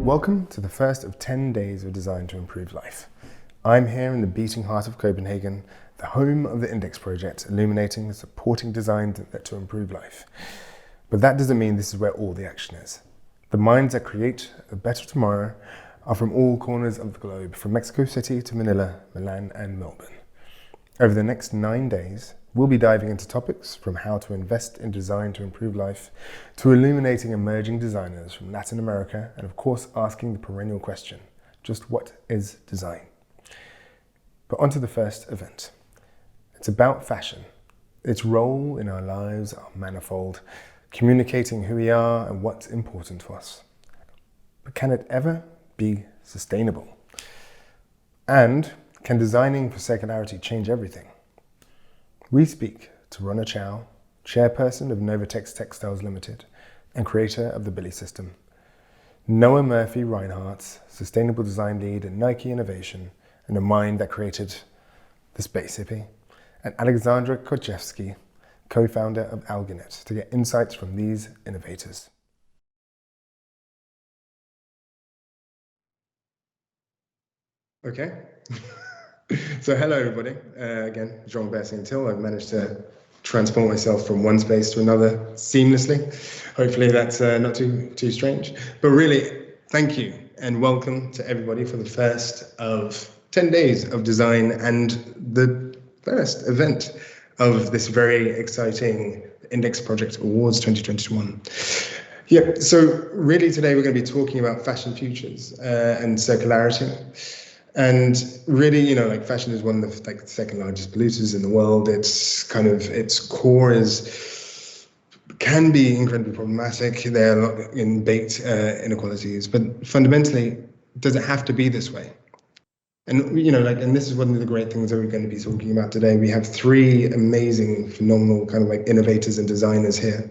Welcome to the first of 10 days of Design to Improve Life. I'm here in the beating heart of Copenhagen, the home of the Index project, illuminating and supporting design to improve life. But that doesn't mean this is where all the action is. The minds that create a better tomorrow are from all corners of the globe, from Mexico City to Manila, Milan and Melbourne. Over the next 9 days, we'll be diving into topics from how to invest in design to improve life, to illuminating emerging designers from Latin America, and of course asking the perennial question, just what is design? But onto the first event. It's about fashion. Its role in our lives are manifold, communicating who we are and what's important to us. But can it ever be sustainable? And can designing for circularity change everything? We speak to Ronna Chao, Chairperson of Novetex Textiles Limited and creator of the Billie system, Noah Murphy-Reinhartz, Sustainable Design Lead at Nike Innovation and a mind that created the Space Hippie, and Aleksandra Gosiewski, co-founder of Algiknit, to get insights from these innovators. Okay. So hello everybody, again, Jean-Robert Saintil. I've managed to transport myself from one space to another seamlessly. Hopefully that's not too strange. But really, thank you and welcome to everybody for the first of 10 days of design and the first event of this very exciting Index Project Awards 2021. Yeah, so really today we're going to be talking about fashion futures and circularity. And really, you know, like fashion is one of the second largest polluters in the world. It's kind of, its core can be incredibly problematic. There are a lot in baked inequalities, but fundamentally, does it have to be this way? And, you know, and this is one of the great things that we're going to be talking about today. We have three amazing, phenomenal kind of innovators and designers here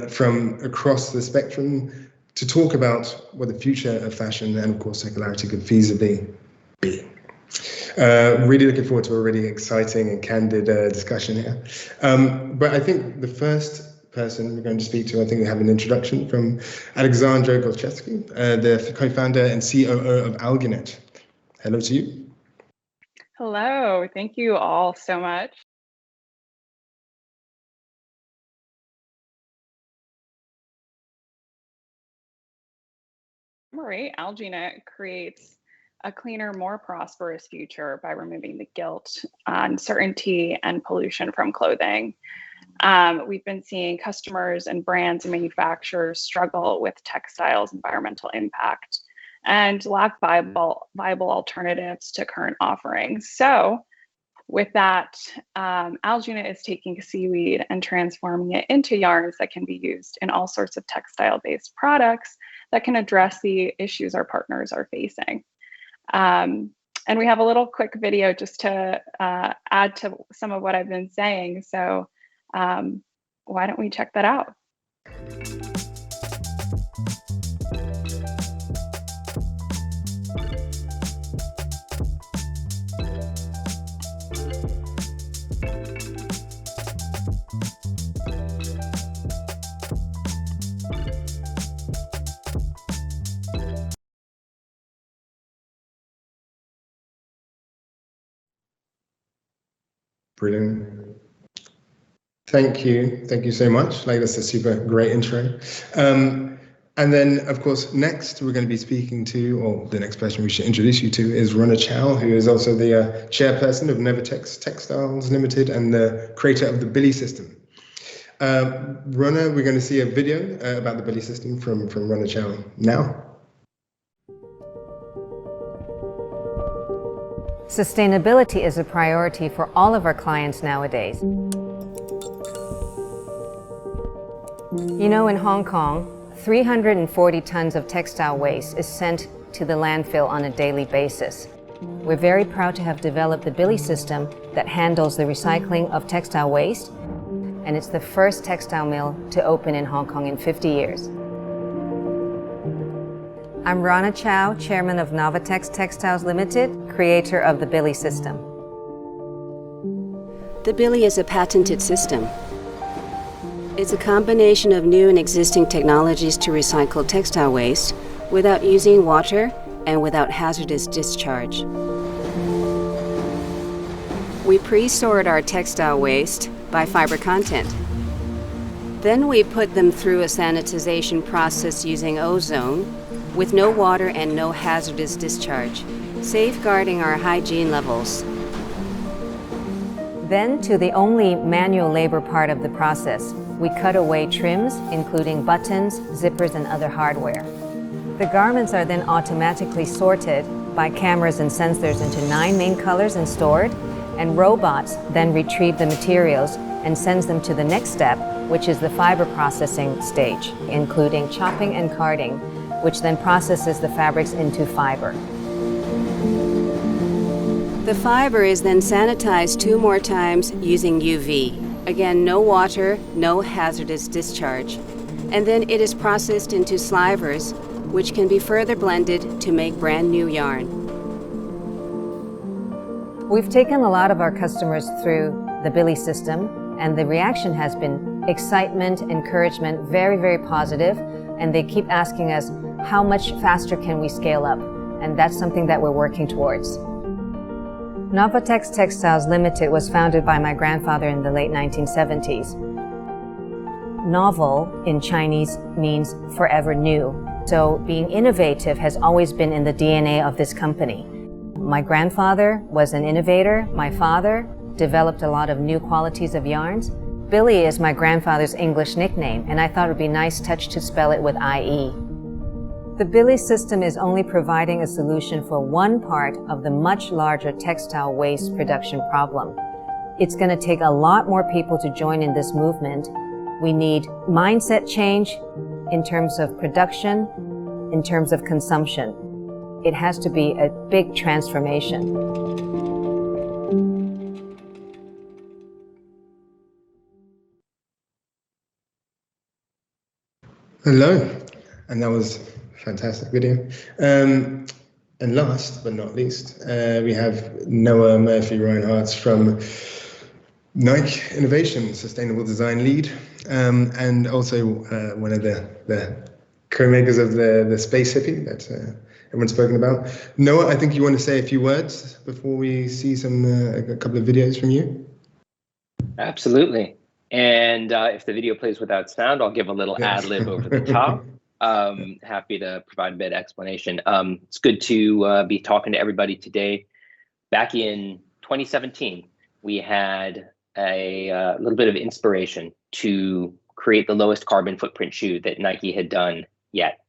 from across the spectrum to talk about what the future of fashion and of course circularity could feasibly be. Really looking forward to a really exciting and candid discussion here. But I think the first person we're going to speak to, I think we have an introduction from Aleksandra Gosiewski, the co-founder and COO of Algiknit. Hello to you. Hello, thank you all so much. Algiknit creates a cleaner, more prosperous future by removing the guilt, uncertainty, and pollution from clothing. We've been seeing customers and brands and manufacturers struggle with textiles' environmental impact and lack viable alternatives to current offerings. So with that, Algiknit is taking seaweed and transforming it into yarns that can be used in all sorts of textile-based products that can address the issues our partners are facing. And we have a little quick video just to add to some of what I've been saying. So why don't we check that out? Brilliant. Thank you so much. That's a super great intro. And then, of course, next we're going to be speaking to, or the next person we should introduce you to is Ronna Chao, who is also the chairperson of Novetex Textiles Limited and the creator of the Billie system. Ronna, we're going to see a video about the Billie system from Ronna Chao now. Sustainability is a priority for all of our clients nowadays. You know, in Hong Kong, 340 tons of textile waste is sent to the landfill on a daily basis. We're very proud to have developed the Billie system that handles the recycling of textile waste, and it's the first textile mill to open in Hong Kong in 50 years. I'm Ronna Chao, Chairman of Novetex Textiles Limited, creator of the Billie system. The Billie is a patented system. It's a combination of new and existing technologies to recycle textile waste without using water and without hazardous discharge. We pre-sort our textile waste by fiber content. Then we put them through a sanitization process using ozone with no water and no hazardous discharge, safeguarding our hygiene levels. Then, to the only manual labor part of the process, we cut away trims, including buttons, zippers, and other hardware. The garments are then automatically sorted by cameras and sensors into 9 main colors and stored, and robots then retrieve the materials and sends them to the next step, which is the fiber processing stage, including chopping and carding, which then processes the fabrics into fiber. The fiber is then sanitized 2 more times using UV. Again, no water, no hazardous discharge. And then it is processed into slivers, which can be further blended to make brand new yarn. We've taken a lot of our customers through the Billie system, and the reaction has been excitement, encouragement, very, very positive, and they keep asking us, how much faster can we scale up? And that's something that we're working towards. Novetex Textiles Limited was founded by my grandfather in the late 1970s. Novel in Chinese means forever new. So being innovative has always been in the DNA of this company. My grandfather was an innovator. My father developed a lot of new qualities of yarns. Billie is my grandfather's English nickname, and I thought it would be a nice touch to spell it with IE. The Billie system is only providing a solution for one part of the much larger textile waste production problem. It's going to take a lot more people to join in this movement. We need mindset change in terms of production, in terms of consumption. It has to be a big transformation. Hello, and that was a fantastic video. And last but not least, we have Noah Murphy-Reinhertz from Nike Innovation, Sustainable Design Lead, and also one of the co-makers of the Space Hippie that everyone's spoken about. Noah, I think you want to say a few words before we see a couple of videos from you? Absolutely. And if the video plays without sound, I'll give a little ad-lib over the top. Happy to provide a bit of explanation. It's good to be talking to everybody today. Back in 2017, we had a little bit of inspiration to create the lowest carbon footprint shoe that Nike had done yet.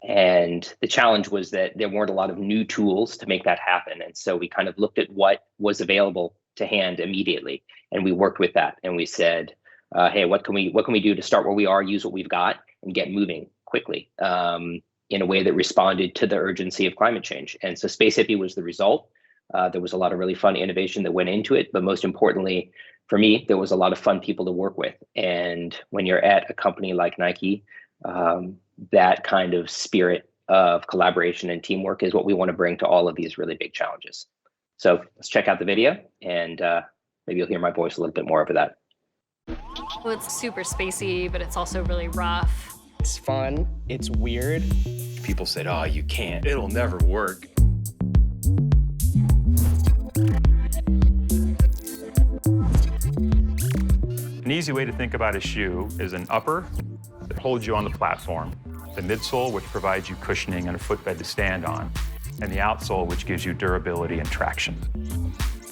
And the challenge was that there weren't a lot of new tools to make that happen. And so we kind of looked at what was available to hand immediately. And we worked with that. And we said, hey, what can we do to start where we are, use what we've got, and get moving quickly in a way that responded to the urgency of climate change. And so Space Hippie was the result. There was a lot of really fun innovation that went into it. But most importantly, for me, there was a lot of fun people to work with. And when you're at a company like Nike, that kind of spirit of collaboration and teamwork is what we want to bring to all of these really big challenges. So let's check out the video, and maybe you'll hear my voice a little bit more over that. Well, it's super spacey, but it's also really rough. It's fun. It's weird. People said, oh, you can't. It'll never work. An easy way to think about a shoe is an upper that holds you on the platform, the midsole, which provides you cushioning and a footbed to stand on, and the outsole, which gives you durability and traction.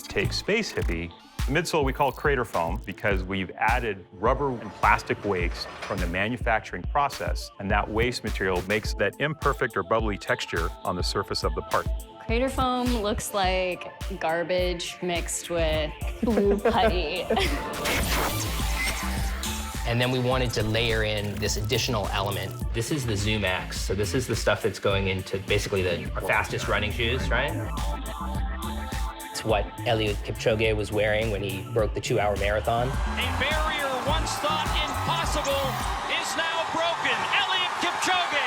Take Space Hippie. The midsole we call crater foam because we've added rubber and plastic waste from the manufacturing process, and that waste material makes that imperfect or bubbly texture on the surface of the part. Crater foam looks like garbage mixed with blue putty. And then we wanted to layer in this additional element. This is the Zoom X. So this is the stuff that's going into basically our fastest running shoes, right? It's what Eliud Kipchoge was wearing when he broke the 2-hour marathon. A barrier once thought impossible is now broken. Eliud Kipchoge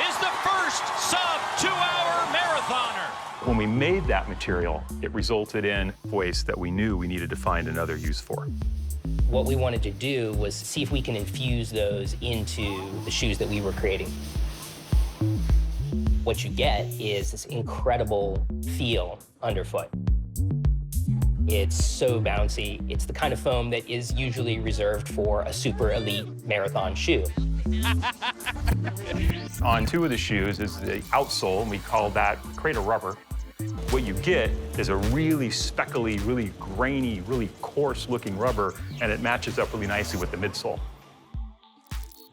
is the first sub-2-hour marathoner. When we made that material, it resulted in waste that we knew we needed to find another use for. What we wanted to do was see if we can infuse those into the shoes that we were creating. What you get is this incredible feel underfoot. It's so bouncy. It's the kind of foam that is usually reserved for a super elite marathon shoe. On two of the shoes is the outsole, and we call that crater rubber. What you get is a really speckly, really grainy, really coarse-looking rubber, and it matches up really nicely with the midsole.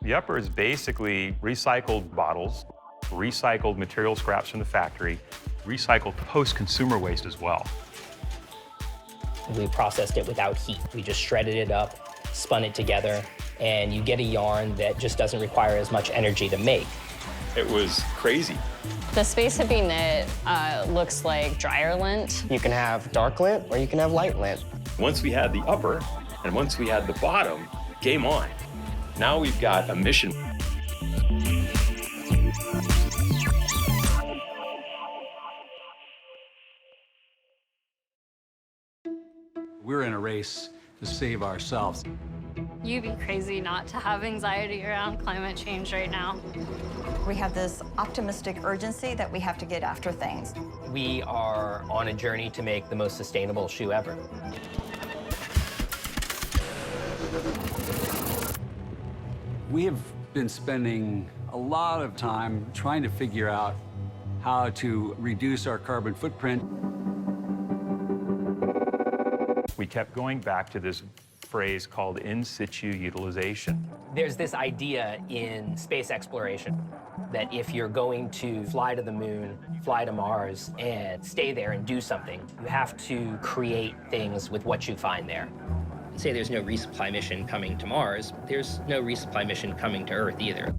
The upper is basically recycled bottles, recycled material scraps from the factory, recycled post-consumer waste as well. We processed it without heat. We just shredded it up, spun it together, and you get a yarn that just doesn't require as much energy to make. It was crazy. The Space Hippie knit looks like dryer lint. You can have dark lint or you can have light lint. Once we had the upper and once we had the bottom, game on. Now we've got a mission. We're in a race to save ourselves. You'd be crazy not to have anxiety around climate change right now. We have this optimistic urgency that we have to get after things. We are on a journey to make the most sustainable shoe ever. We have been spending a lot of time trying to figure out how to reduce our carbon footprint. We kept going back to this phrase called in situ utilization. There's this idea in space exploration that if you're going to fly to the moon, fly to Mars, and stay there and do something, you have to create things with what you find there. Say there's no resupply mission coming to Mars, there's no resupply mission coming to Earth either.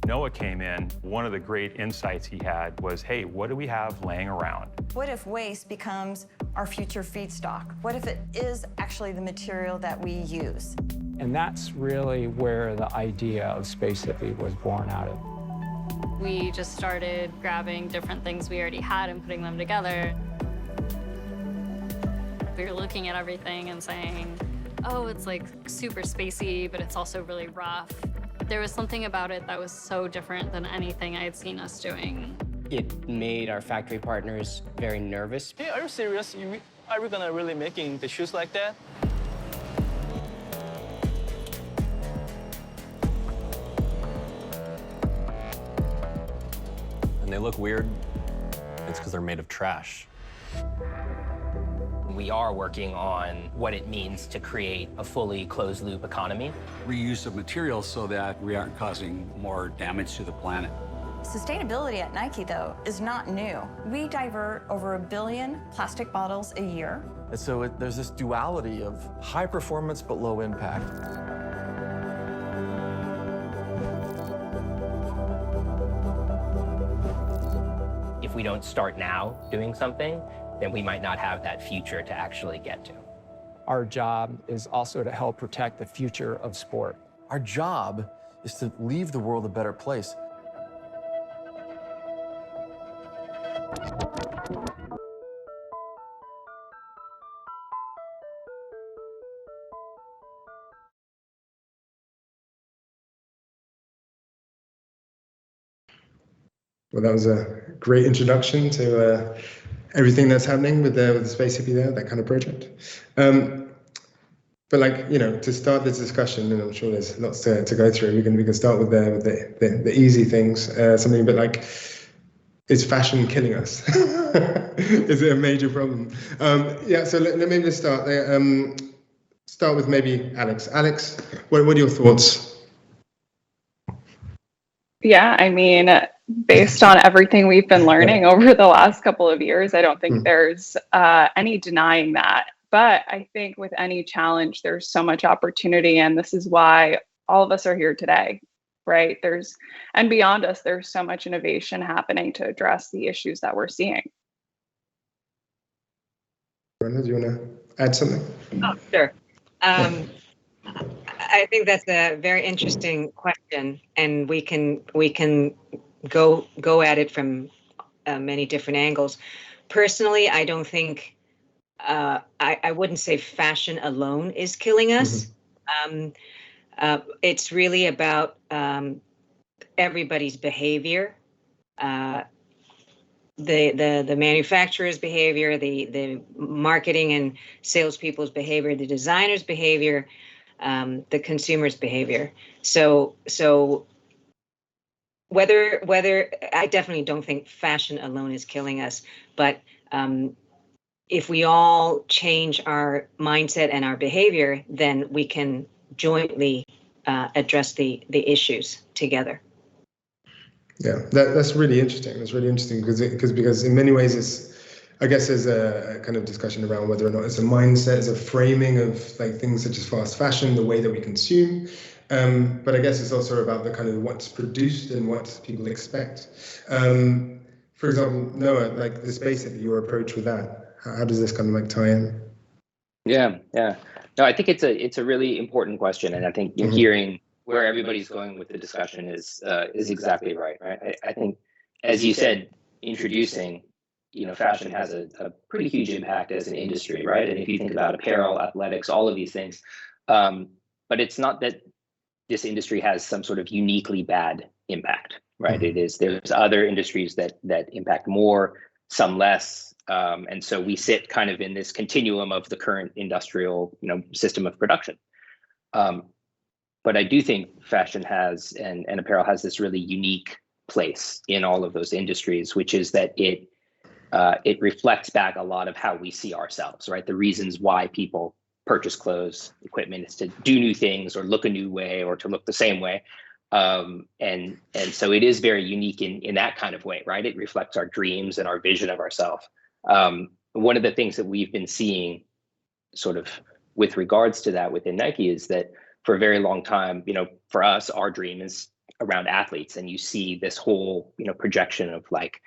Noah came in, one of the great insights he had was, hey, what do we have laying around? What if waste becomes our future feedstock? What if it is actually the material that we use? And that's really where the idea of Space Hippie was born out of. We just started grabbing different things we already had and putting them together. We were looking at everything and saying, oh, it's like super spacey, but it's also really rough. There was something about it that was so different than anything I had seen us doing. It made our factory partners very nervous. Hey, are you serious? Are we gonna really making the shoes like that? And they look weird. It's because they're made of trash. We are working on what it means to create a fully closed-loop economy. Reuse of materials so that we aren't causing more damage to the planet. Sustainability at Nike, though, is not new. We divert over 1 billion plastic bottles a year. And so there's this duality of high performance but low impact. If we don't start now doing something, then we might not have that future to actually get to. Our job is also to help protect the future of sport. Our job is to leave the world a better place. Well, that was a great introduction to everything that's happening with the Space Hippie there, that kind of project. But like, you know, to start this discussion, and I'm sure there's lots to go through, we can start with the easy things, something a bit like, is fashion killing us? Is it a major problem? Yeah, so let me just start there. Start with maybe Alex. Alex, what are your thoughts? Yeah, I mean, based on everything we've been learning over the last couple of years, I don't think there's any denying that. But I think with any challenge, there's so much opportunity, and this is why all of us are here today, right? And beyond us, there's so much innovation happening to address the issues that we're seeing. Ronna, do you want to add something? Oh, sure. I think that's a very interesting question, and we can go at it from many different angles. Personally, I don't think I wouldn't say fashion alone is killing us. It's really about everybody's behavior the manufacturer's behavior, the marketing and salespeople's behavior, the designer's behavior, the consumer's behavior. So whether I definitely don't think fashion alone is killing us, but if we all change our mindset and our behavior, then we can jointly address the issues together. Yeah, that's really interesting. That's really interesting because in many ways I guess there's a kind of discussion around whether or not it's a mindset, it's a framing of like things such as fast fashion, the way that we consume. But I guess it's also about the kind of what's produced and what people expect. For example, Noah, like this basically your approach with that. How does this kind of like tie in? Yeah. No, I think it's a really important question, and I think hearing where everybody's going with the discussion is exactly right. I think, as you said, introducing, fashion has a pretty huge impact as an industry, right? And if you think about apparel, athletics, all of these things, but it's not that this industry has some sort of uniquely bad impact, right? There's other industries that impact more, some less. And so we sit kind of in this continuum of the current industrial, system of production. But I do think fashion has and apparel has this really unique place in all of those industries, which is that it reflects back a lot of how we see ourselves, right? The reasons why people purchase clothes, equipment is to do new things or look a new way or to look the same way. And so it is very unique in that kind of way, right? It reflects our dreams and our vision of ourselves. One of the things that we've been seeing sort of with regards to that within Nike is that for a very long time, for us, our dream is around athletes, and you see this whole, projection of like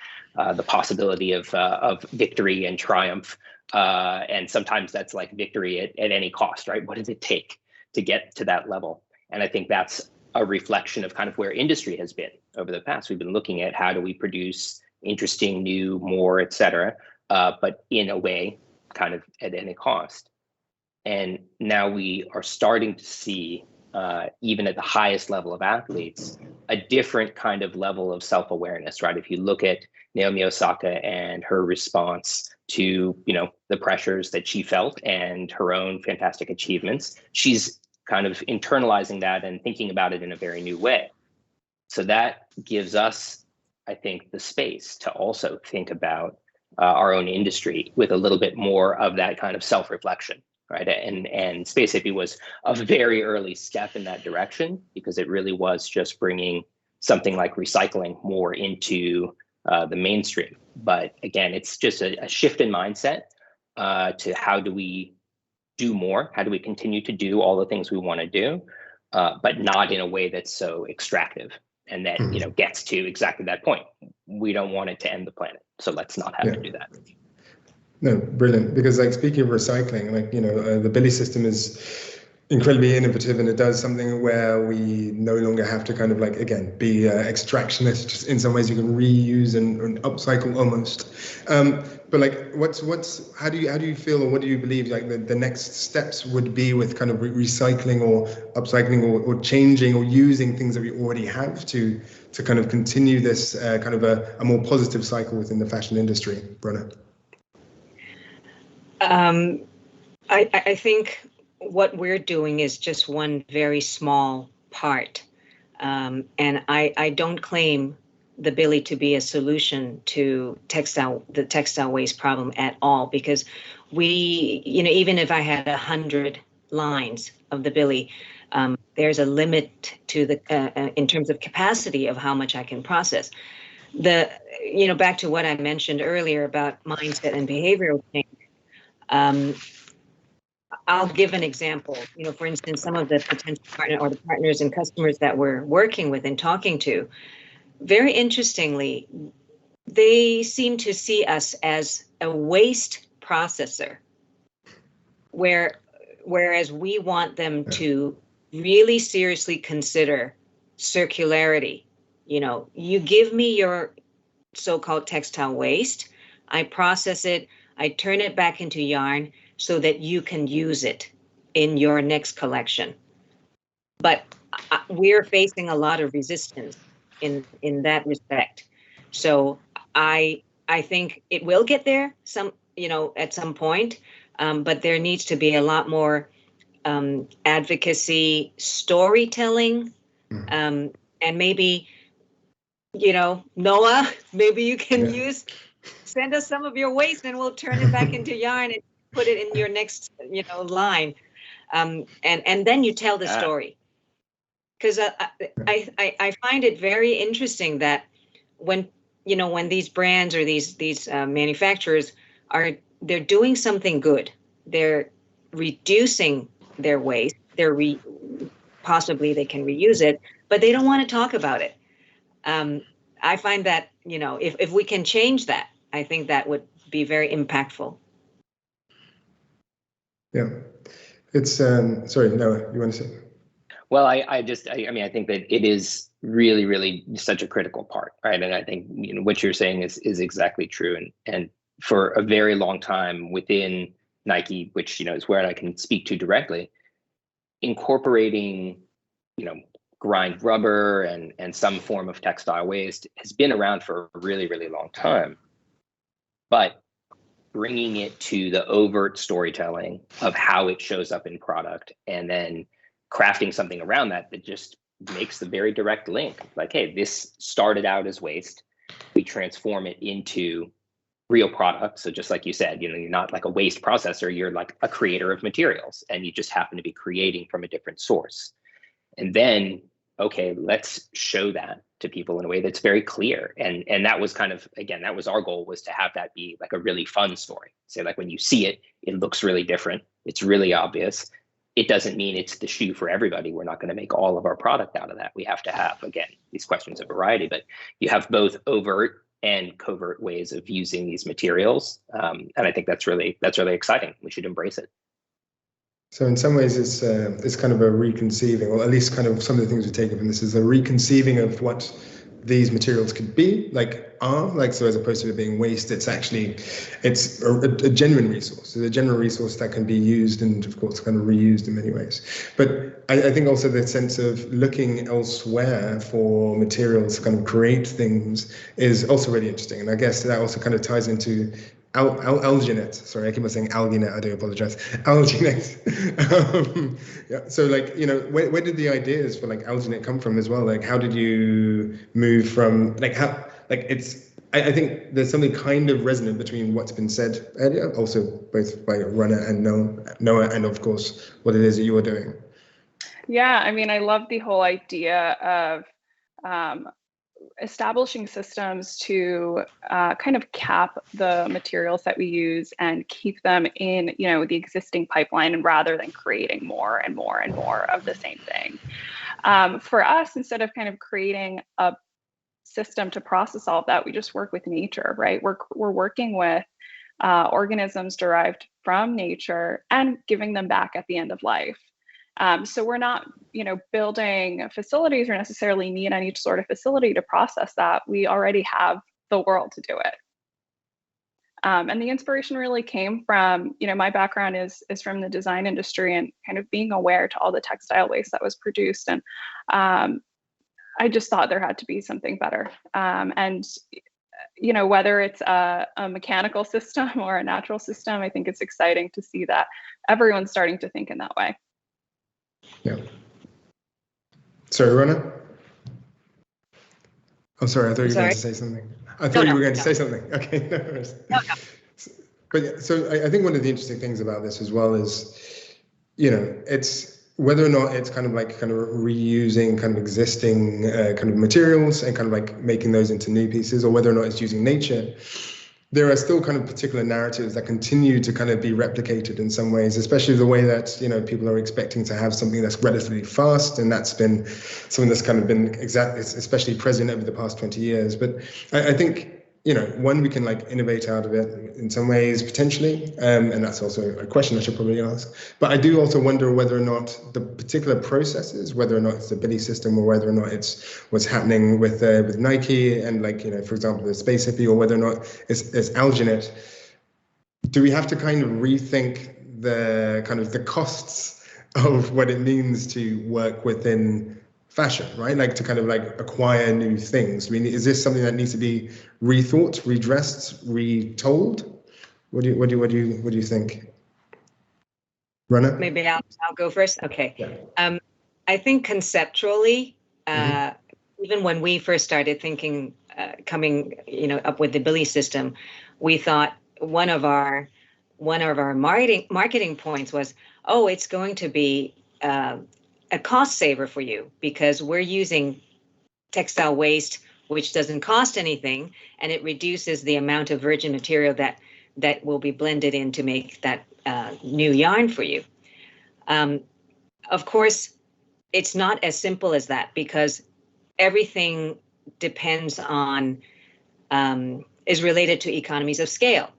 the possibility of victory and triumph, and sometimes that's like victory at any cost, right? What does it take to get to that level? And I think that's a reflection of kind of where industry has been over the past. We've been looking at how do we produce interesting, new, more, et cetera, but in a way, kind of at any cost. And now we are starting to see, even at the highest level of athletes, a different kind of level of self-awareness, right? If you look at Naomi Osaka and her response to, the pressures that she felt and her own fantastic achievements, she's kind of internalizing that and thinking about it in a very new way. So that gives us, I think, the space to also think about our own industry with a little bit more of that kind of self-reflection. Right. And Space Hippie was a very early step in that direction because it really was just bringing something like recycling more into the mainstream. But again, it's just a shift in mindset to how do we do more? How do we continue to do all the things we want to do, but not in a way that's so extractive and that, gets to exactly that point. We don't want it to end the planet. So let's not have to do that. No, brilliant. Because like speaking of recycling, like, the Billie system is incredibly innovative, and it does something where we no longer have to kind of like, again, be extractionist. Just in some ways you can reuse and upcycle almost. But like, how do you feel, or what do you believe like the next steps would be with kind of recycling or upcycling or changing or using things that we already have to kind of continue this kind of a more positive cycle within the fashion industry, Ronna? I think what we're doing is just one very small part. And I don't claim the Billie to be a solution to the textile waste problem at all, because we, even if I had 100 lines of the Billie, there's a limit to the in terms of capacity of how much I can process. Back to what I mentioned earlier about mindset and behavioral change. I'll give an example. For instance, some of the potential the partners and customers that we're working with and talking to, very interestingly, they seem to see us as a waste processor, whereas we want them to really seriously consider circularity. You give me your so-called textile waste, I process it, I turn it back into yarn so that you can use it in your next collection. But we're facing a lot of resistance in that respect. So I think it will get there at some point, but there needs to be a lot more advocacy, storytelling, and maybe, Noah, maybe you can send us some of your waste and we'll turn it back into yarn and put it in your next, line. And then you tell the story. Because I find it very interesting that when these brands or these manufacturers they're doing something good, they're reducing their waste, possibly they can reuse it, but they don't want to talk about it. I find that if we can change that, I think that would be very impactful. Yeah, it's sorry, Noah, you want to say? Well, I think that it is really, really such a critical part, right? And I think what you're saying is exactly true. And for a very long time within Nike, which is where I can speak to directly, incorporating grind rubber and some form of textile waste has been around for a really, really long time. But bringing it to the overt storytelling of how it shows up in product and then crafting something around that just makes the very direct link. Like, hey, this started out as waste. We transform it into real product. So just like you said, you're not like a waste processor, you're like a creator of materials and you just happen to be creating from a different source. And then, okay, let's show that to people in a way that's very clear. And that was kind of, again, that was our goal, was to have that be like a really fun story. So like when you see it, it looks really different. It's really obvious. It doesn't mean it's the shoe for everybody. We're not going to make all of our product out of that. We have to have, again, these questions of variety, but you have both overt and covert ways of using these materials. And I think that's really exciting. We should embrace it. So in some ways it's kind of a reconceiving, or at least kind of some of the things we take from this is a reconceiving of what these materials could be, so as opposed to it being waste, it's a genuine resource. It's a genuine resource that can be used and of course kind of reused in many ways. But I think also the sense of looking elsewhere for materials to kind of create things is also really interesting. And I guess that also kind of ties into Algiknit. Sorry, I keep on saying Algiknit. I do apologize. Algiknit. So where did the ideas for Algiknit come from as well? Like, how did you move from I think there's something kind of resonant between what's been said earlier, also both by Ronna and Noah, and of course what it is that you are doing. Yeah, I mean, I love the whole idea of establishing systems to kind of cap the materials that we use and keep them in, the existing pipeline, and rather than creating more and more and more of the same thing. For us, instead of kind of creating a system to process all of that, we just work with nature, right? We're working with organisms derived from nature and giving them back at the end of life. So we're not, building facilities or necessarily need any sort of facility to process that. We already have the world to do it. And the inspiration really came from, my background is from the design industry and kind of being aware to all the textile waste that was produced. And I just thought there had to be something better. And whether it's a mechanical system or a natural system, I think it's exciting to see that everyone's starting to think in that way. Yeah. Sorry, Ronna? Oh, sorry, I thought you were going to say something. I thought you were going to say something. Okay, no worries. No. But yeah, so I think one of the interesting things about this as well is, it's whether or not it's kind of reusing kind of existing kind of materials and kind of making those into new pieces, or whether or not it's using nature. There are still kind of particular narratives that continue to kind of be replicated in some ways, especially the way that, people are expecting to have something that's relatively fast. And that's been something that's kind of been especially present over the past 20 years. But I think, one, we can innovate out of it in some ways potentially. And that's also a question I should probably ask. But I do also wonder whether or not the particular processes, whether or not it's the Billie system or whether or not it's what's happening with Nike and for example, the Space Hippie, or whether or not it's Algiknit. Do we have to kind of rethink the costs of what it means to work within fashion, right? Like to kind of like acquire new things. I mean, is this something that needs to be rethought, redressed, retold? What do you think? Ronna? Maybe I'll go first. Okay. Yeah. I think conceptually, even when we first started thinking, coming, up with the Billie system, we thought one of our marketing points was, oh, it's going to be a cost saver for you because we're using textile waste, which doesn't cost anything, and it reduces the amount of virgin material that will be blended in to make that new yarn for you. Of course, it's not as simple as that because everything depends on, is related to economies of scale.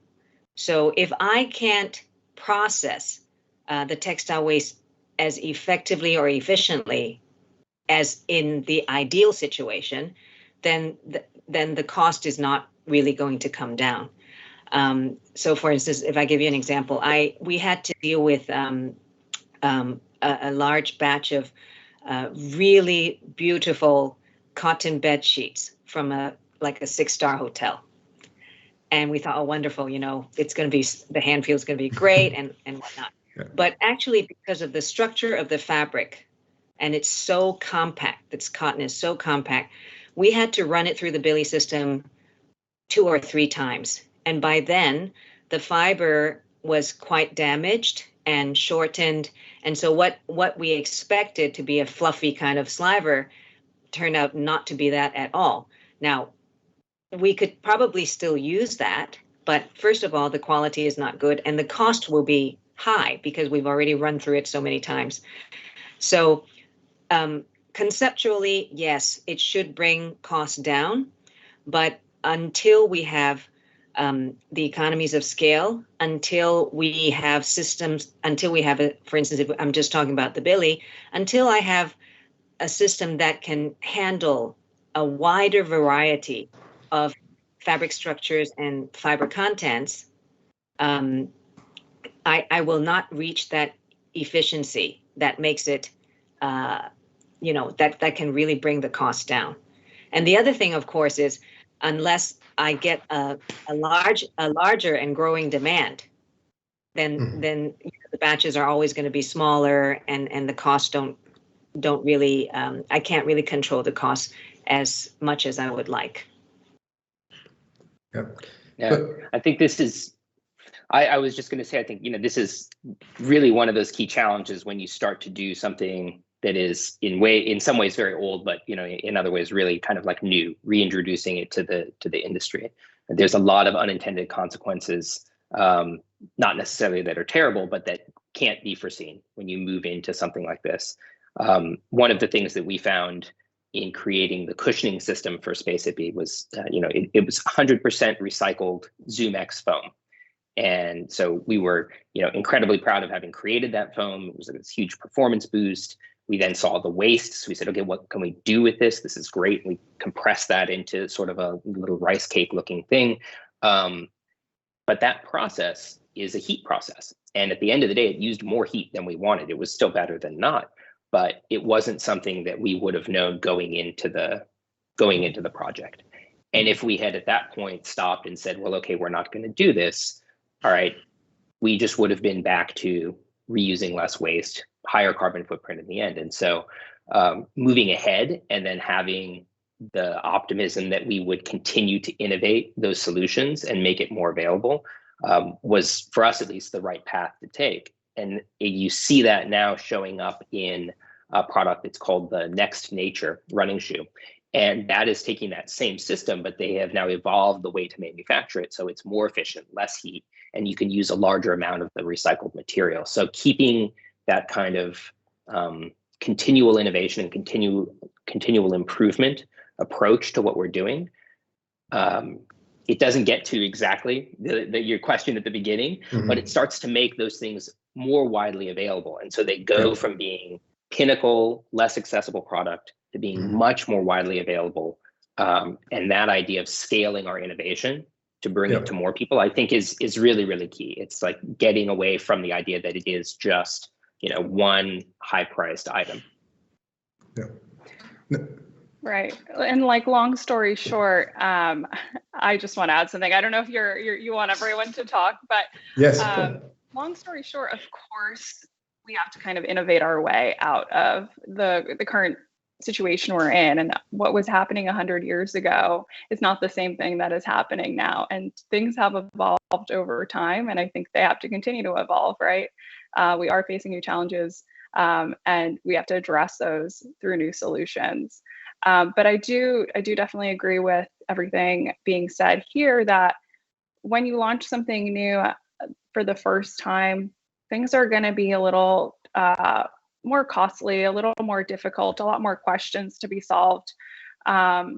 So if I can't process the textile waste as effectively or efficiently as in the ideal situation, then the cost is not really going to come down. So for instance, if I give you an example, we had to deal with a large batch of really beautiful cotton bed sheets from a 6-star hotel. And we thought, oh, wonderful, it's going to be, the hand feel is going to be great and whatnot. Yeah. But actually, because of the structure of the fabric, and it's so compact, this cotton is so compact, we had to run it through the Billie system 2 or 3 times. And by then, the fiber was quite damaged and shortened. And so what we expected to be a fluffy kind of slaver turned out not to be that at all. Now, we could probably still use that, but first of all, the quality is not good and the cost will be high because we've already run through it so many times. So conceptually, yes, it should bring costs down, but until we have the economies of scale, until we have systems, until we have, for instance, if I'm just talking about the Billie, until I have a system that can handle a wider variety of fabric structures and fiber contents, I will not reach that efficiency that makes it, that can really bring the cost down. And the other thing, of course, is unless I get a larger and growing demand, then the batches are always going to be smaller, and the costs don't really. I can't really control the costs as much as I would like. Yeah, I think this is. I was just going to say, I think this is really one of those key challenges when you start to do something that is in some ways very old, but in other ways really kind of like new, reintroducing it to the industry. There's a lot of unintended consequences, not necessarily that are terrible, but that can't be foreseen when you move into something like this. One of the things that we found in creating the cushioning system for Space Hippie was, it was 100% recycled ZoomX foam. And so we were, incredibly proud of having created that foam. It was this huge performance boost. We then saw the waste. So we said, okay, what can we do with this? This is great. We compressed that into sort of a little rice cake looking thing. But that process is a heat process. And at the end of the day, it used more heat than we wanted. It was still better than not, but it wasn't something that we would have known going into the project. And if we had at that point stopped and said, well, okay, we're not going to do this. All right, we just would have been back to reusing less waste, higher carbon footprint in the end. And so moving ahead and then having the optimism that we would continue to innovate those solutions and make it more available was, for us at least, the right path to take. And you see that now showing up in a product that's called the Next Nature running shoe. And that is taking that same system, but they have now evolved the way to manufacture it so it's more efficient, less heat, and you can use a larger amount of the recycled material. So keeping that kind of continual innovation and continual improvement approach to what we're doing, it doesn't get to exactly your question at the beginning, but it starts to make those things more widely available. And so they go from being pinnacle, less accessible product to being much more widely available. And that idea of scaling our innovation to bring it to more people, I think is really, really key. It's like getting away from the idea that it is just, one high-priced item. Yeah. Right. And like, long story short, I just want to add something. I don't know if you want everyone to talk, but yes. Long story short, of course, we have to kind of innovate our way out of the current situation we're in. And what was happening 100 years ago is not the same thing that is happening now. And things have evolved over time, and I think they have to continue to evolve, right? We are facing new challenges, and we have to address those through new solutions. But I do definitely agree with everything being said here, that when you launch something new for the first time, things are going to be a little more costly, a little more difficult, a lot more questions to be solved. But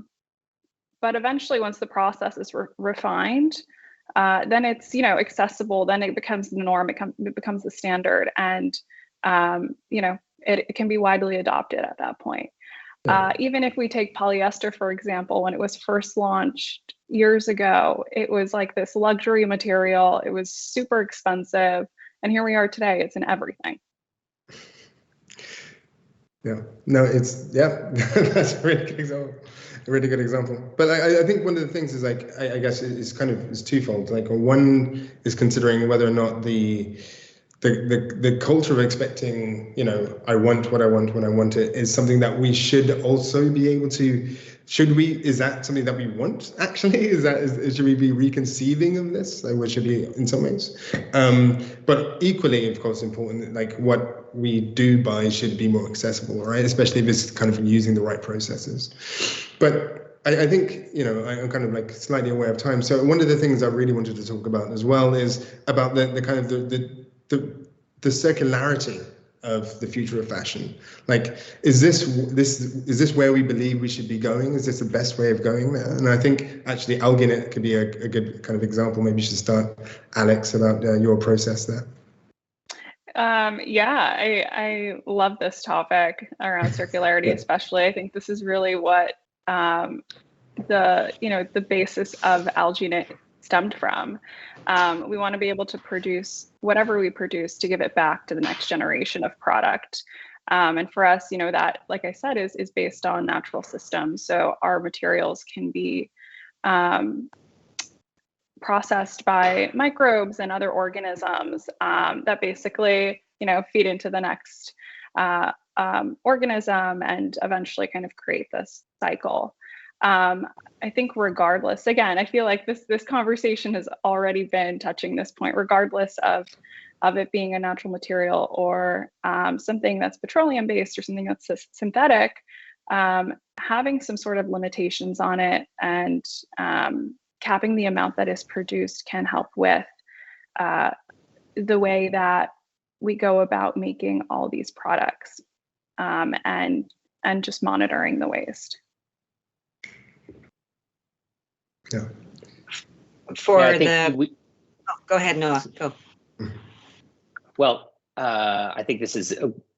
eventually, once the process is refined, then it's accessible. Then it becomes the norm. It becomes the standard, and it can be widely adopted at that point. Even if we take polyester, for example, when it was first launched years ago, it was like this luxury material. It was super expensive. And here we are today, it's in everything. Yeah, no, that's a really good example. A really good example. But I think one of the things is, like, I guess it's twofold. Like, one is considering whether or not the culture of expecting, I want what I want when I want it, is something that we should also be able to. Is that something that we want, actually? Should we be reconceiving of this? Like, what should be in some ways? But equally, of course, important, like, what we do buy should be more accessible, right? Especially if it's kind of using the right processes. But I think, I'm kind of like slightly aware of time. So one of the things I really wanted to talk about as well is about the kind of the circularity of the future of fashion. Like, is this where we believe we should be going? Is this the best way of going there? And I think actually Algiknit could be a good kind of example. Maybe you should start, Alex, about your process there. I love this topic around circularity, especially. I think this is really what the basis of Algiknit stemmed from. We want to be able to produce whatever we produce to give it back to the next generation of product. And for us, that, like I said, is based on natural systems. So our materials can be processed by microbes and other organisms that basically, feed into the next organism and eventually kind of create this cycle. I think regardless, again, I feel like this conversation has already been touching this point, regardless of it being a natural material or something that's petroleum based or something that's synthetic, having some sort of limitations on it and capping the amount that is produced can help with the way that we go about making all these products and just monitoring the waste. Yeah. Go ahead, Noah. Go. Well, I think this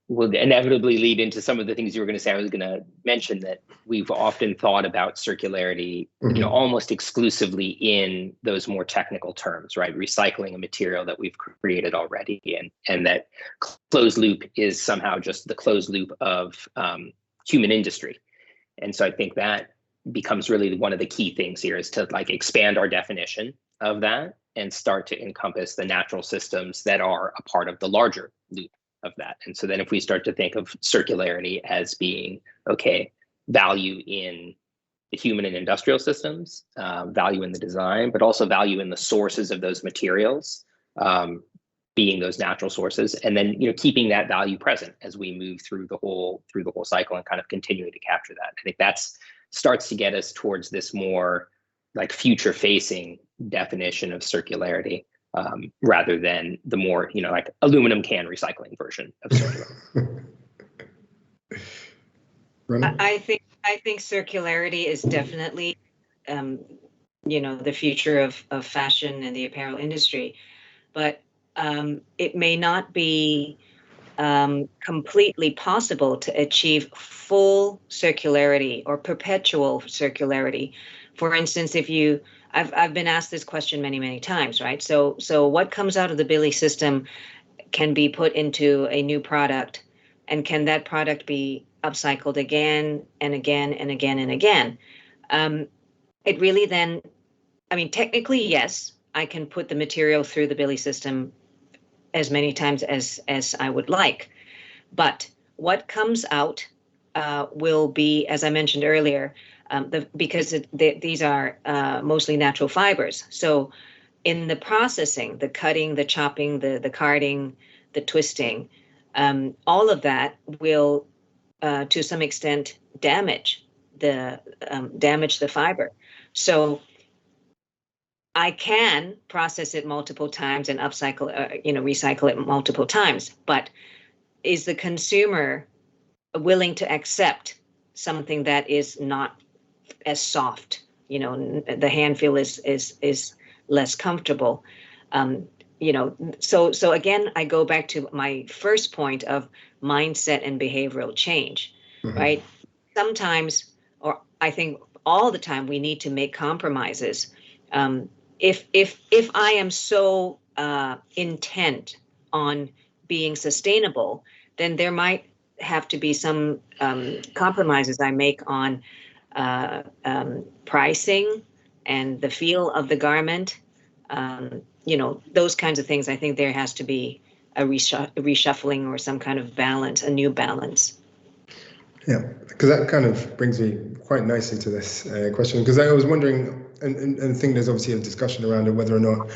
will inevitably lead into some of the things you were going to say. I was going to mention that we've often thought about circularity, almost exclusively in those more technical terms, right? Recycling a material that we've created already, and that closed loop is somehow just the closed loop of human industry. And so I think that becomes really one of the key things here, is to expand our definition of that and start to encompass the natural systems that are a part of the larger loop of that. And so then if we start to think of circularity as being, value in the human and industrial systems, value in the design, but also value in the sources of those materials, being those natural sources, and then keeping that value present as we move through the whole cycle and kind of continuing to capture that. I think that's starts to get us towards this more future-facing definition of circularity, rather than the more aluminum can recycling version of circularity. I think circularity is definitely the future of fashion and the apparel industry, but it may not be completely possible to achieve full circularity or perpetual circularity. For instance, I've been asked this question many times, right? So what comes out of the Billie system can be put into a new product, and can that product be upcycled again and again and again and again. It really then, I mean, technically, yes, I can put the material through the Billie system as many times as I would like. But what comes out will be, as I mentioned earlier, because these are mostly natural fibers. So in the processing, the cutting, the chopping, the carding, the twisting, all of that will, to some extent, damage the fiber. So I can process it multiple times and upcycle, recycle it multiple times. But is the consumer willing to accept something that is not as soft? The hand feel is less comfortable. So again, I go back to my first point of mindset and behavioral change, right? Sometimes, or I think all the time, we need to make compromises. If I am so intent on being sustainable, then there might have to be some compromises I make on pricing and the feel of the garment. Those kinds of things. I think there has to be a reshuffling or some kind of balance, a new balance. Yeah, because that kind of brings me quite nicely to this question, because I was wondering, and I think there's obviously a discussion around it, whether or not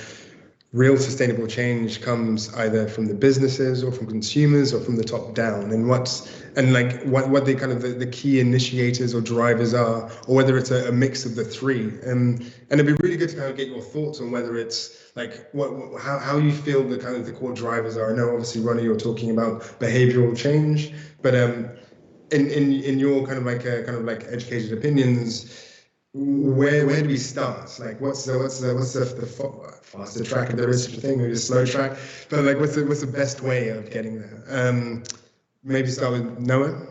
real sustainable change comes either from the businesses or from consumers or from the top down, and what the kind of the key initiators or drivers are, or whether it's a mix of the three. And it'd be really good to kind of get your thoughts on whether it's like how you feel the kind of the core drivers are. I know obviously, Ronna, you're talking about behavioral change, but in your kind of like educated opinions, where do we start? Like, what's the faster track, if there is such a thing, maybe a slow track, but like, what's the best way of getting there? Maybe start with Noah.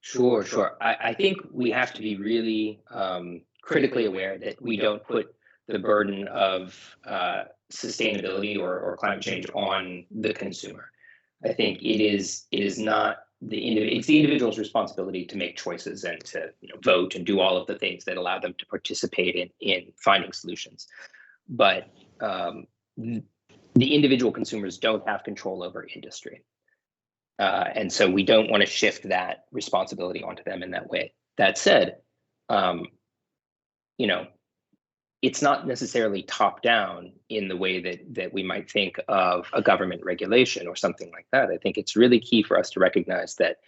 Sure. I think we have to be really critically aware that we don't put the burden of sustainability or climate change on the consumer. I think it is not it's the individual's responsibility to make choices and to vote and do all of the things that allow them to participate in finding solutions. But the individual consumers don't have control over industry. And so we don't want to shift that responsibility onto them in that way. That said, it's not necessarily top down in the way that we might think of a government regulation or something like that. I think it's really key for us to recognize that,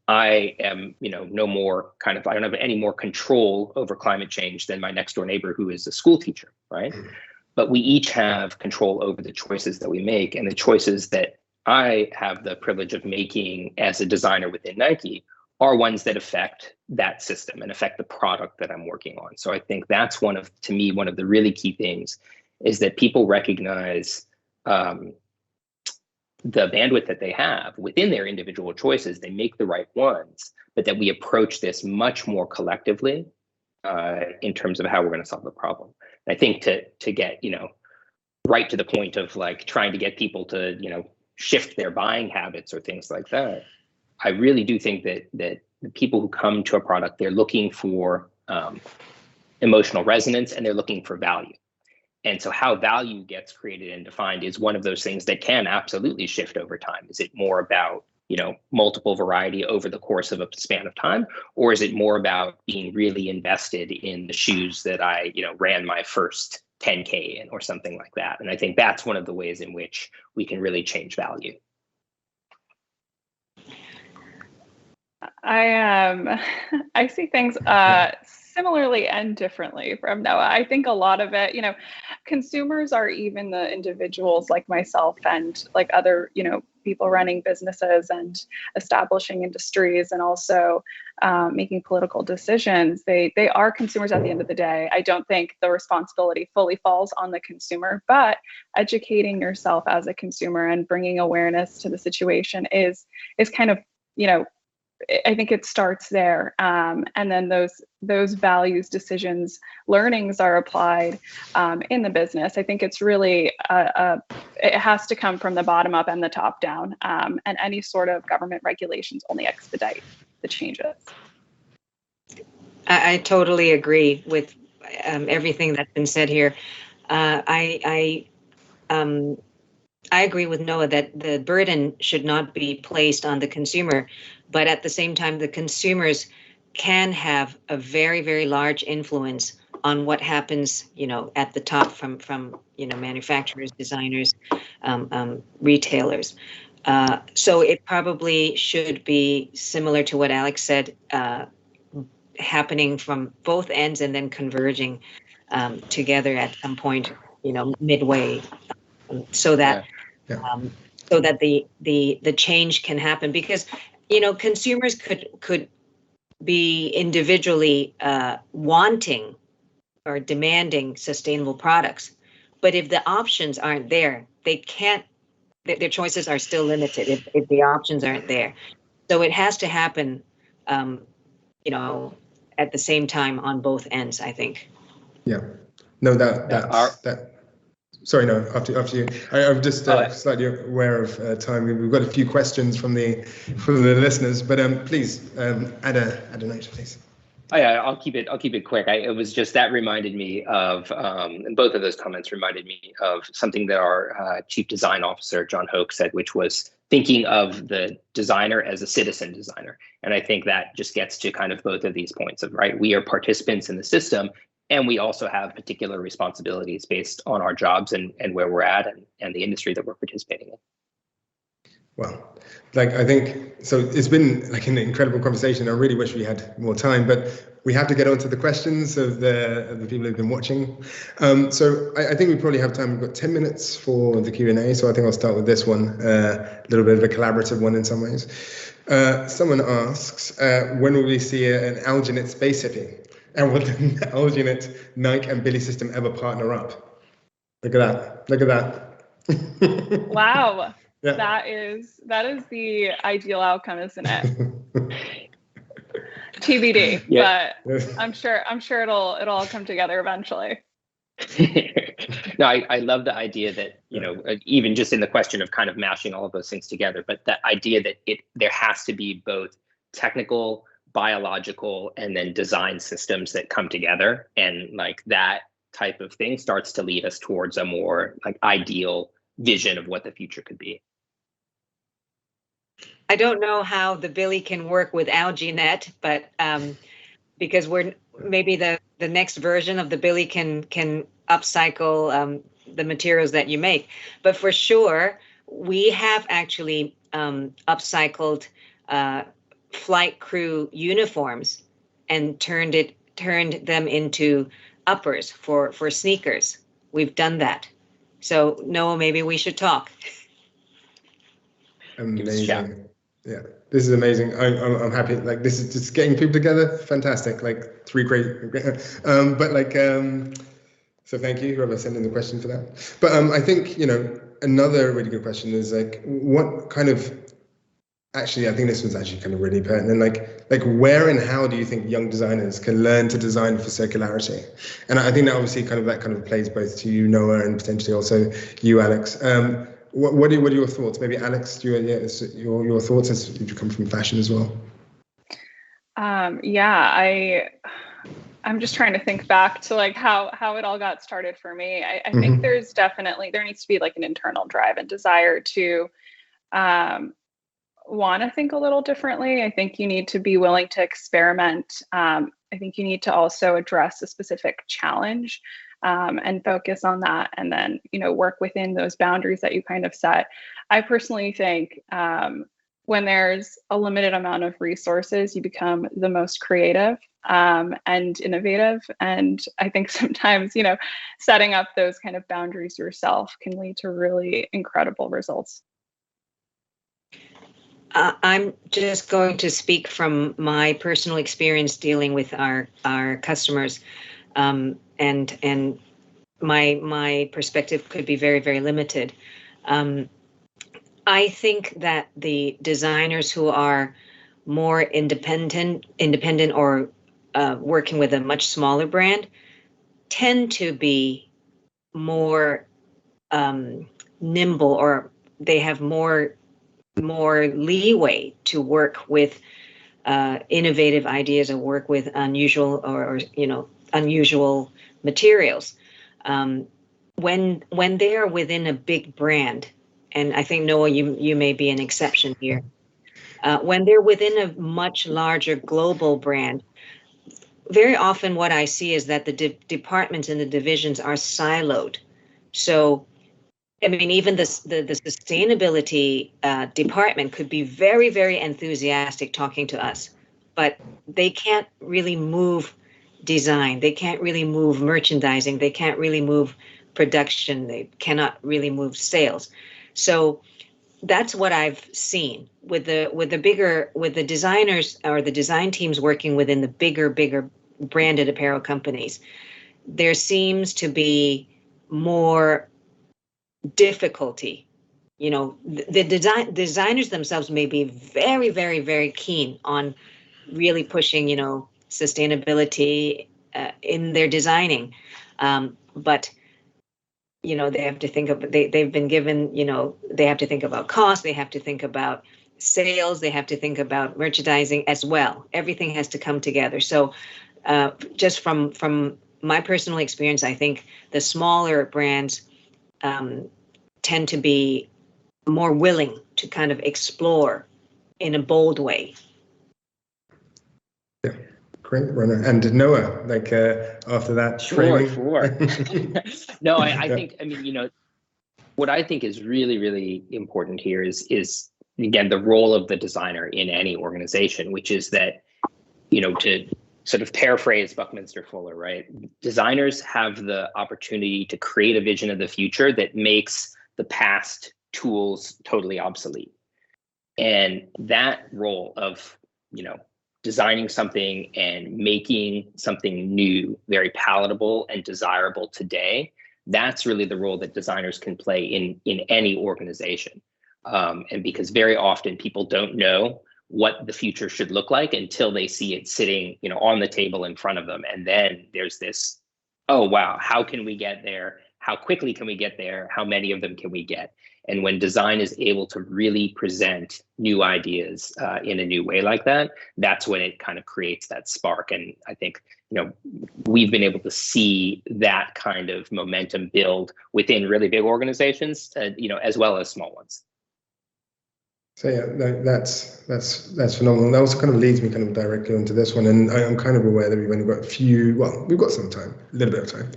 I am, no more I don't have any more control over climate change than my next door neighbor who is a school teacher, right? But we each have control over the choices that we make, and the choices that I have the privilege of making as a designer within Nike are ones that affect that system and affect the product that I'm working on. So I think that's one of the really key things, is that people recognize the bandwidth that they have within their individual choices. They make the right ones, but that we approach this much more collectively in terms of how we're going to solve the problem. And I think to get right to the point of like trying to get people to shift their buying habits or things like that, I really do think that the people who come to a product, they're looking for emotional resonance and they're looking for value. And so how value gets created and defined is one of those things that can absolutely shift over time. Is it more about, multiple variety over the course of a span of time? Or is it more about being really invested in the shoes that I, ran my first 10K in or something like that? And I think that's one of the ways in which we can really change value. I see things similarly and differently from Noah. I think a lot of it, consumers are even the individuals like myself and like other, people running businesses and establishing industries and also making political decisions. They are consumers at the end of the day. I don't think the responsibility fully falls on the consumer, but educating yourself as a consumer and bringing awareness to the situation is kind of, I think it starts there, and then those values, decisions, learnings are applied in the business. I think it's really it has to come from the bottom up and the top down, and any sort of government regulations only expedite the changes. I totally agree with everything that's been said here. I agree with Noah that the burden should not be placed on the consumer, but at the same time, the consumers can have a very, very large influence on what happens, at the top from manufacturers, designers, retailers. So it probably should be similar to what Alex said, happening from both ends and then converging together at some point, midway, so that the change can happen. Because consumers could be individually wanting or demanding sustainable products, but if the options aren't there, they can't. Their choices are still limited if the options aren't there. So it has to happen, at the same time on both ends, I think. Yeah. No, that. Sorry, no. After you. I'm just slightly aware of time. We've got a few questions from the listeners, but please add a note, please. Oh, yeah, I'll keep it quick. It was just that reminded me of, and both of those comments reminded me of something that our Chief Design Officer, John Hoke, said, which was thinking of the designer as a citizen designer. And I think that just gets to kind of both of these points of, right, we are participants in the system, and we also have particular responsibilities based on our jobs and where we're at and the industry that we're participating in. Well, I think, so it's been an incredible conversation. I really wish we had more time, but we have to get on to the questions of the people who've been watching. So I think we probably have time. We've got 10 minutes for the Q&A. So I think I'll start with this one, a little bit of a collaborative one in some ways. Someone asks, when will we see an Algiknit space hippie? And will the Algiknit, Nike and Billie system ever partner up? Look at that. Wow. Yeah. That is the ideal outcome, isn't it? TBD, yeah. But I'm sure it'll all come together eventually. No, I love the idea that, even just in the question of kind of mashing all of those things together, but that idea that there has to be both technical, biological, and then design systems that come together, and that type of thing starts to lead us towards a more ideal vision of what the future could be. I don't know how the Billie can work with Algiknit, but because maybe the next version of the Billie can upcycle the materials that you make. But for sure, we have actually upcycled flight crew uniforms and turned them into uppers for sneakers. We've done that. So Noah, maybe we should talk. Amazing. Yeah, this is amazing. I'm happy. This is just getting people together. Fantastic. Three great. So thank you, whoever sent in the question for that. But I think another really good question is what kind of. Actually, I think this was actually kind of really pertinent. Where and how do you think young designers can learn to design for circularity? And I think that obviously kind of plays both to you, Noah, and potentially also you, Alex. What are your thoughts? Maybe Alex, your thoughts as you come from fashion as well. I'm just trying to think back to how it all got started for me. I think there needs to be an internal drive and desire to want to think a little differently. I think you need to be willing to experiment. I think you need to also address a specific challenge and focus on that, and then work within those boundaries that you kind of set. I personally think when there's a limited amount of resources, you become the most creative and innovative. And I think sometimes setting up those kind of boundaries yourself can lead to really incredible results. I'm just going to speak from my personal experience dealing with our customers, and my perspective could be very, very limited. I think that the designers who are more independent or working with a much smaller brand tend to be more nimble, or they have more leeway to work with innovative ideas or work with unusual or unusual materials. When they are within a big brand, and I think, Noah, you may be an exception here. When they're within a much larger global brand, very often what I see is that the departments and the divisions are siloed. So, I mean, even the sustainability department could be very, very enthusiastic talking to us, but they can't really move design. They can't really move merchandising. They can't really move production. They cannot really move sales. So that's what I've seen with the designers or the design teams working within the bigger branded apparel companies. There seems to be more difficulty. The designers themselves may be very, very, very keen on really pushing, sustainability in their designing, but they have to think of, they've been given, they have to think about cost, they have to think about sales, they have to think about merchandising as well. Everything has to come together. So just from my personal experience, I think the smaller brands tend to be more willing to kind of explore in a bold way. Yeah, great, Ronna. And Noah, after that training. Sure. No, I think, what I think is really, really important here is again, the role of the designer in any organization, which is that, to sort of paraphrase Buckminster Fuller, right? Designers have the opportunity to create a vision of the future that makes the past tools totally obsolete. And that role of, designing something and making something new, very palatable and desirable today, that's really the role that designers can play in any organization. And because very often people don't know what the future should look like until they see it sitting, on the table in front of them. And then there's this, oh, wow, how can we get there? How quickly can we get there? How many of them can we get? And when design is able to really present new ideas in a new way like that, that's when it kind of creates that spark. And I think, we've been able to see that kind of momentum build within really big organizations, as well as small ones. So yeah, that's phenomenal. That also kind of leads me kind of directly onto this one, and I'm kind of aware that we've only got we've got some time, a little bit of time,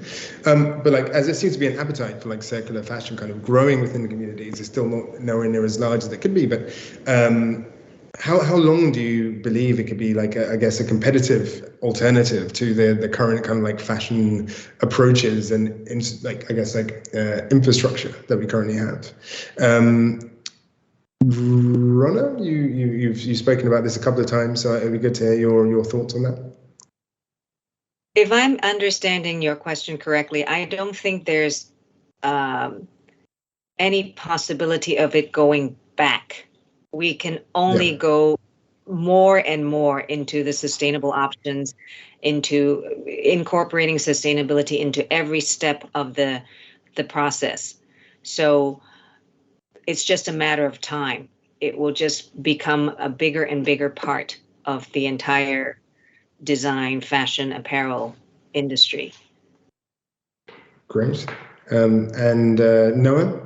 but as there seems to be an appetite for circular fashion kind of growing within the communities, it's still nowhere near as large as it could be. But how long do you believe it could be I guess a competitive alternative to the current kind of fashion approaches and infrastructure that we currently have? Ronna, you've spoken about this a couple of times, so it'd be good to hear your thoughts on that. If I'm understanding your question correctly, I don't think there's any possibility of it going back. We can only go more and more into the sustainable options, into incorporating sustainability into every step of the process. So it's just a matter of time. It will just become a bigger and bigger part of the entire design, fashion, apparel industry. Great. And Noah?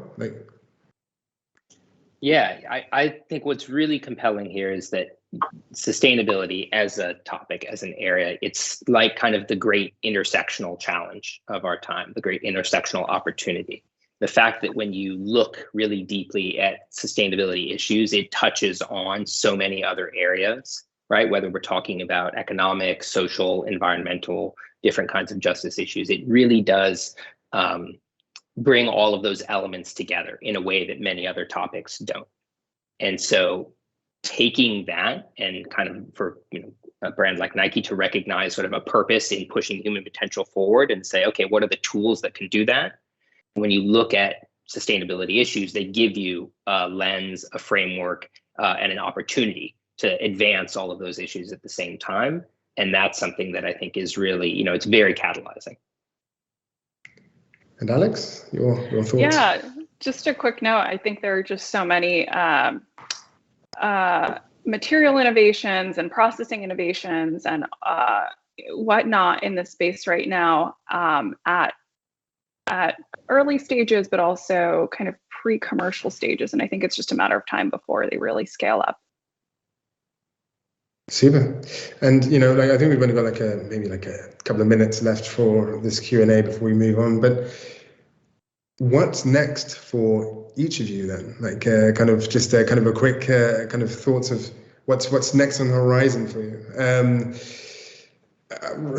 Yeah, I think what's really compelling here is that sustainability as a topic, as an area, it's like kind of the great intersectional challenge of our time, the great intersectional opportunity. The fact that when you look really deeply at sustainability issues, it touches on so many other areas, right? Whether we're talking about economic, social, environmental, different kinds of justice issues, it really does bring all of those elements together in a way that many other topics don't. And so taking that and kind of for a brand like Nike to recognize sort of a purpose in pushing human potential forward and say, okay, what are the tools that can do that? When you look at sustainability issues, they give you a lens, a framework, and an opportunity advance all of those issues at the same time. And that's something that I think is really, it's very catalyzing. And Alex, your thoughts? Yeah, just a quick note. I think there are just so many material innovations and processing innovations and whatnot in this space right now at early stages, but also kind of pre-commercial stages. And I think it's just a matter of time before they really scale up. Super. And I think we've only got maybe a couple of minutes left for this Q&A before we move on. But what's next for each of you then? Kind of a quick kind of thoughts of what's next on the horizon for you.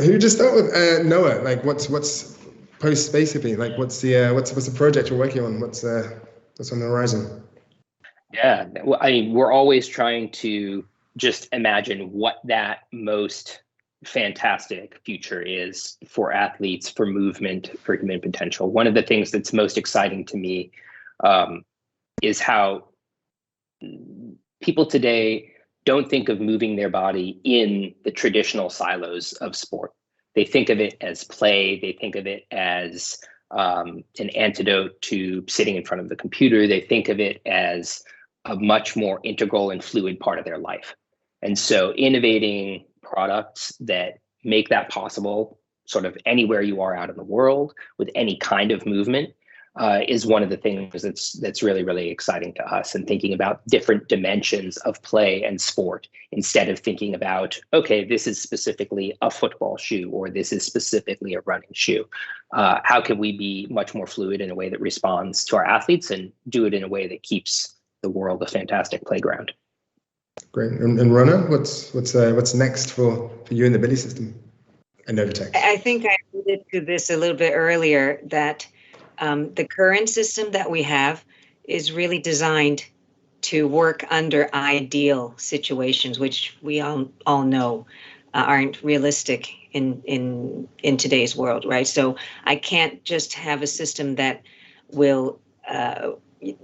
Who just start with? Noah. What's post basically? What's the project you're working on? What's on the horizon? Yeah, well, we're always trying to just imagine what that most fantastic future is for athletes, for movement, for human potential. One of the things that's most exciting to me is how people today don't think of moving their body in the traditional silos of sport. They think of it as play. They think of it as an antidote to sitting in front of the computer. They think of it as a much more integral and fluid part of their life. And so innovating products that make that possible sort of anywhere you are out in the world with any kind of movement is one of the things that's really, really exciting to us, and thinking about different dimensions of play and sport instead of thinking about, okay, this is specifically a football shoe or this is specifically a running shoe. How can we be much more fluid in a way that responds to our athletes and do it in a way that keeps the world a fantastic playground? Great. And Ronna, what's next for you in the Billie system and Novetex? I think I alluded to this a little bit earlier, that the current system that we have is really designed to work under ideal situations, which we all know aren't realistic in today's world, right? So I can't just have a system that will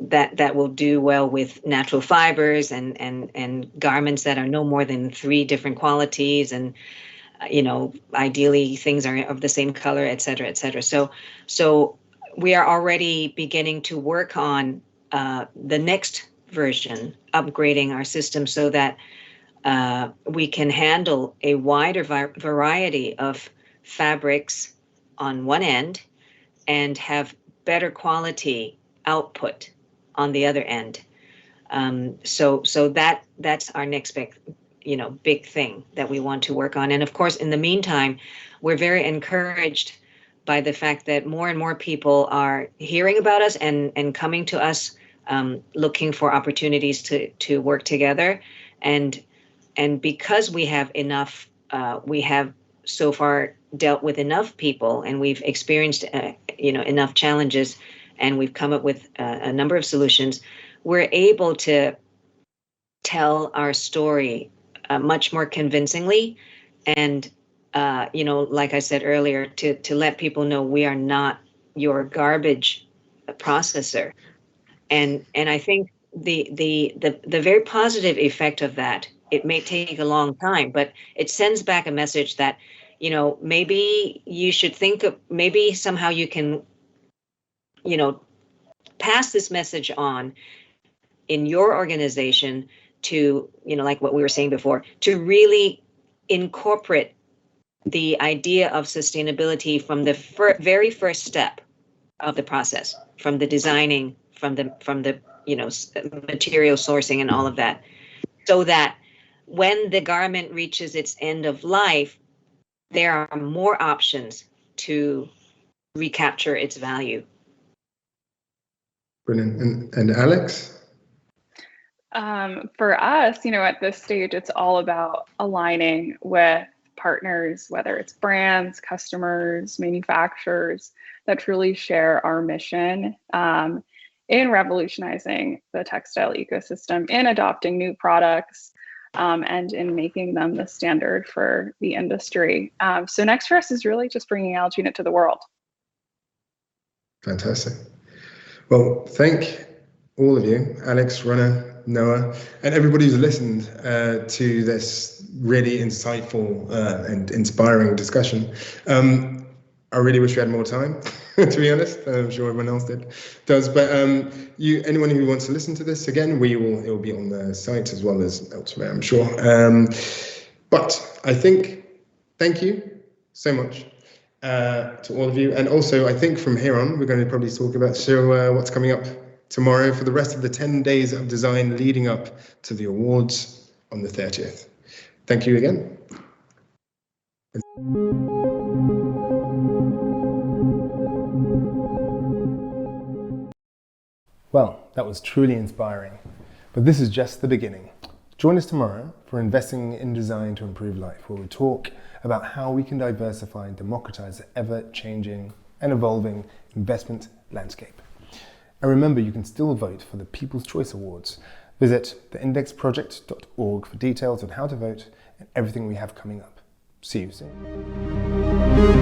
that will do well with natural fibers and garments that are no more than 3 different qualities, and ideally things are of the same color, et cetera, et cetera. So we are already beginning to work on the next version, upgrading our system so that we can handle a wider variety of fabrics on one end and have better quality output on the other end. So that's our next big thing that we want to work on. And of course, in the meantime, we're very encouraged by the fact that more and more people are hearing about us and coming to us, looking for opportunities to work together. And because we have enough, we have so far dealt with enough people, and we've experienced enough challenges, and we've come up with a number of solutions, we're able to tell our story much more convincingly. And, like I said earlier, to let people know we are not your garbage processor. And I think the very positive effect of that, it may take a long time, but it sends back a message that, maybe you should think of, maybe somehow you can, pass this message on in your organization to, like what we were saying before, to really incorporate the idea of sustainability from the very first step of the process, from the designing, from the material sourcing and all of that, so that when the garment reaches its end of life, there are more options to recapture its value. Brilliant. And Alex? For us, at this stage, it's all about aligning with partners, whether it's brands, customers, manufacturers, that truly share our mission in revolutionizing the textile ecosystem, in adopting new products, and in making them the standard for the industry. So next for us is really just bringing Algiknit to the world. Fantastic. Well, thank all of you, Alex, Ronna, Noah, and everybody who's listened to this really insightful and inspiring discussion. I really wish we had more time, to be honest. I'm sure everyone else does. But anyone who wants to listen to this again, it will be on the site as well as elsewhere, I'm sure. But I think, thank you so much to all of you. And also, I think from here on, we're going to probably talk about what's coming up tomorrow for the rest of the 10 days of design leading up to the awards on the 30th. Thank you again. Well, that was truly inspiring, but this is just the beginning. Join us tomorrow for Investing in Design to Improve Life, where we talk about how we can diversify and democratize the ever-changing and evolving investment landscape. And remember, you can still vote for the People's Choice Awards. Visit theindexproject.org for details on how to vote and everything we have coming up. See you soon.